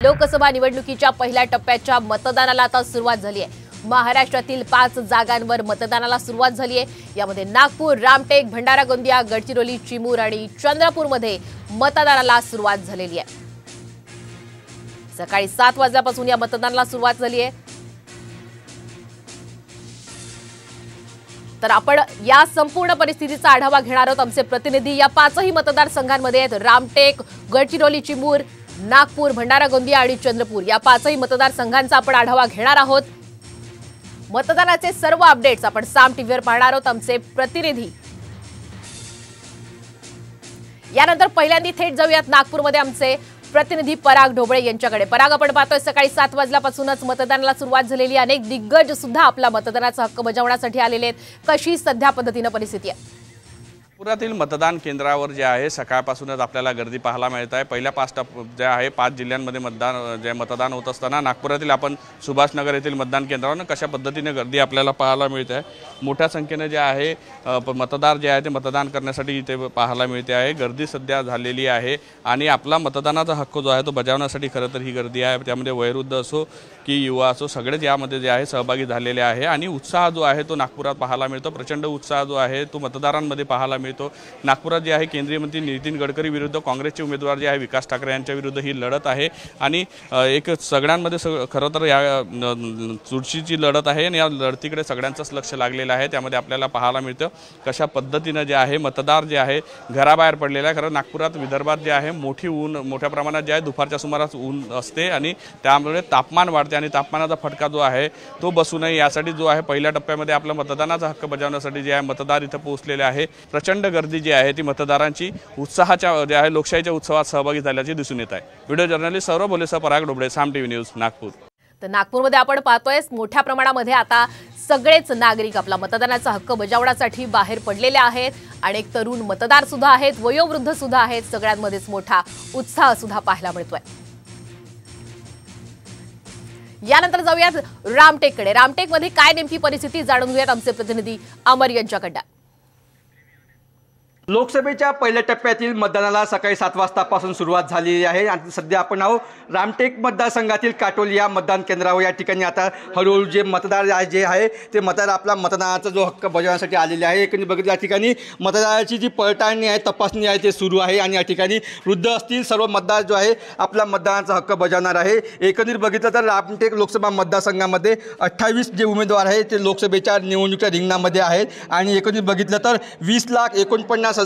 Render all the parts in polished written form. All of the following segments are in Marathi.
लोकसभा निवडणुकीच्या पहिल्या टप्प्याच्या मतदानाला आता सुरुवात झाली आहे। महाराष्ट्रातील 5 जागांवर मतदानाला सुरुवात झाली आहे। यामध्ये नागपूर, रामटेक, भंडारा गोंदिया, गडचिरोली, चिमूर आणि चंद्रपूरमध्ये मतदानाला सुरुवात झालेली आहे। सकाळी 7 वाजल्यापासून या मतदानाला सुरुवात झाली आहे। तर आपण या संपूर्ण परिस्थितीचा आढावा घेणार आहोत। आमचे प्रतिनिधी या 5ही मतदारसंघांमध्ये आहेत। रामटेक, गडचिरोली, चिमूर, नागपूर, भंडारा गोंदिया आणि चंद्रपूर या 5ही मतदारसंघांचा आपण आढावा घेणार आहोत। मतदानाचे सर्व अपडेट्स आपण साम टीव्हीवर पाहणार आहोत। आमचे प्रतिनिधी यानंतर पहिल्यांदा थेट जाऊयात नागपूरमध्ये आमचे प्रतिनिधी पराग ढोबळे यांच्याकडे। पराग, आपण पाहतोय सकाळी 7 वाजल्यापासूनच मतदानाला सुरुवात झालेली। अनेक दिग्गज सुद्धा आपला मतदानाचा हक्क बजावण्यासाठी आलेले आहेत। कशी सध्या पद्धतीने परिस्थिती आहे? नागपुरातील मतदान केंद्रावर जे आहे सकाळपासूनच आपल्याला गर्दी पाहायला मिळत आहे। पहिल्या 5 जिल्ह्यांमध्ये मतदान होत असताना नागपुरातील आपण सुभाषनगर येथील मतदान केंद्रावर कशा पद्धतीने गर्दी आपल्याला पाहायला मिळते आहे। मोठ्या संख्येने जे आहे मतदार जे आहे ते मतदान करण्यासाठी इथे पाहायला मिळते आहे। गर्दी सध्या झालेली आहे आणि आपला मतदानाचा हक्क जो आहे तो बजावण्यासाठी खरं तर ही गर्दी आहे। त्यामध्ये वयोवृद्ध असो की युवा असो सगळेच यामध्ये जे आहे सहभागी झालेले आहे आणि उत्साह जो आहे तो नागपुरात पाहायला मिळतो। प्रचंड उत्साह जो आहे तो मतदारांमध्ये पाहायला मिळतो। नागपुरात जे आहे केंद्रीय मंत्री नितीन गडकरी विरुद्ध काँग्रेसचे उमेदवार जे आहे विकास ठाकरे यांच्या विरुद्ध ही लढत आहे आणि एक सगळ्यांमध्ये खरं तर या चुरशीची लढत आहे आणि या लढतीकडे सगळ्यांचंच लक्ष लागलेलं आहे। त्यामध्ये आपल्याला पाहायला मिळतं कशा पद्धतीने जे आहे मतदार जे आहे घराबाहेर पडलेला आहे। खरं नागपुरात विदर्भात जे आहे मोठ्या प्रमाणात जे आहे दुपारच्या सुमारास ऊन असते आणि त्यामुळे तापमान वाढते आणि तापमानाचा फटका जो आहे तो बसू नये यासाठी जो आहे पहिल्या टप्प्यामध्ये आपला मतदानाचा हक्क बजावण्यासाठी जे आहे मतदार इथं पोहोचलेले आहे। प्रचंड गर्दी जी आहे ती मतदारांची उत्साहाच्या जे आहे लोकशाहीच्या उत्सवात सहभागी झाल्याची दिसून येत आहे। व्हिडिओ जर्नलिस्ट सौरभ बोलेसह पराग ढोबळे, साम टीव्ही न्यूज, नागपूर। तर नागपूरमध्ये आपण पाहतोय मोठ्या प्रमाणामध्ये आता सगळेच नागरिक आपला मतदानाचा हक्क बजावण्यासाठी बाहेर पडलेले आहेत। अनेक तरुण मतदार सुद्धा आहेत, वयोवृद्ध सुद्धा आहेत। सगळ्यांमध्येच मोठा उत्साह सुद्धा पाहायला मिळतोय। यानंतर जाऊयात रामटेककडे। रामटेकमध्ये काय नेमकी परिस्थिती जाणून घेऊयात आमचे प्रतिनिधी अमर यांच्याकडे। लोकसभेच्या पहिल्या टप्प्यातील मतदानाला सकाळी 7 वाजतापासून सुरुवात झालेली आहे आणि सध्या आपण आहोत रामटेक मतदारसंघातील काटोली या मतदान केंद्रावर। या ठिकाणी आता हळूहळू जे मतदार जे आहे ते मतदार आपला मतदानाचा जो हक्क बजावण्यासाठी आलेले आहे। एकंदरीत बघितलं या ठिकाणी मतदाराची जी पडताळणी आहे, तपासणी आहे ते सुरू आहे आणि या ठिकाणी वृद्ध असतील सर्व मतदार जो आहे आपला मतदानाचा हक्क बजावणार आहे। एकंदरीत बघितलं तर रामटेक लोकसभा मतदारसंघामध्ये 28 जे उमेदवार आहेत ते लोकसभेच्या निवडणुकीच्या रिंगणामध्ये आहेत आणि एकंदरीत बघितलं तर 20,49,085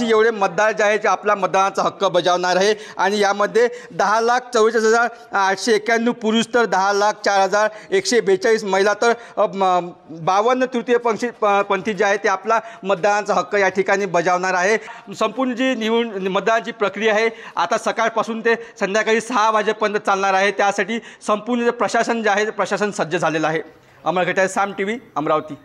एवढे मतदार जे आहेत ते आपला मतदानाचा हक्क बजावणार आहे आणि यामध्ये 10,44,891 पुरुष तर 10,04,142 महिला तर 52 तृतीयपंथी जे आहे ते आपला मतदानाचा हक्क या ठिकाणी बजावणार आहे। संपूर्ण जी मतदानाची प्रक्रिया आहे आता सकाळपासून ते संध्याकाळी 6 वाजेपर्यंत चालणार आहे। त्यासाठी संपूर्ण प्रशासन जे आहे प्रशासन सज्ज झालेलं आहे। अमर घटाळे, साम टीव्ही, अमरावती।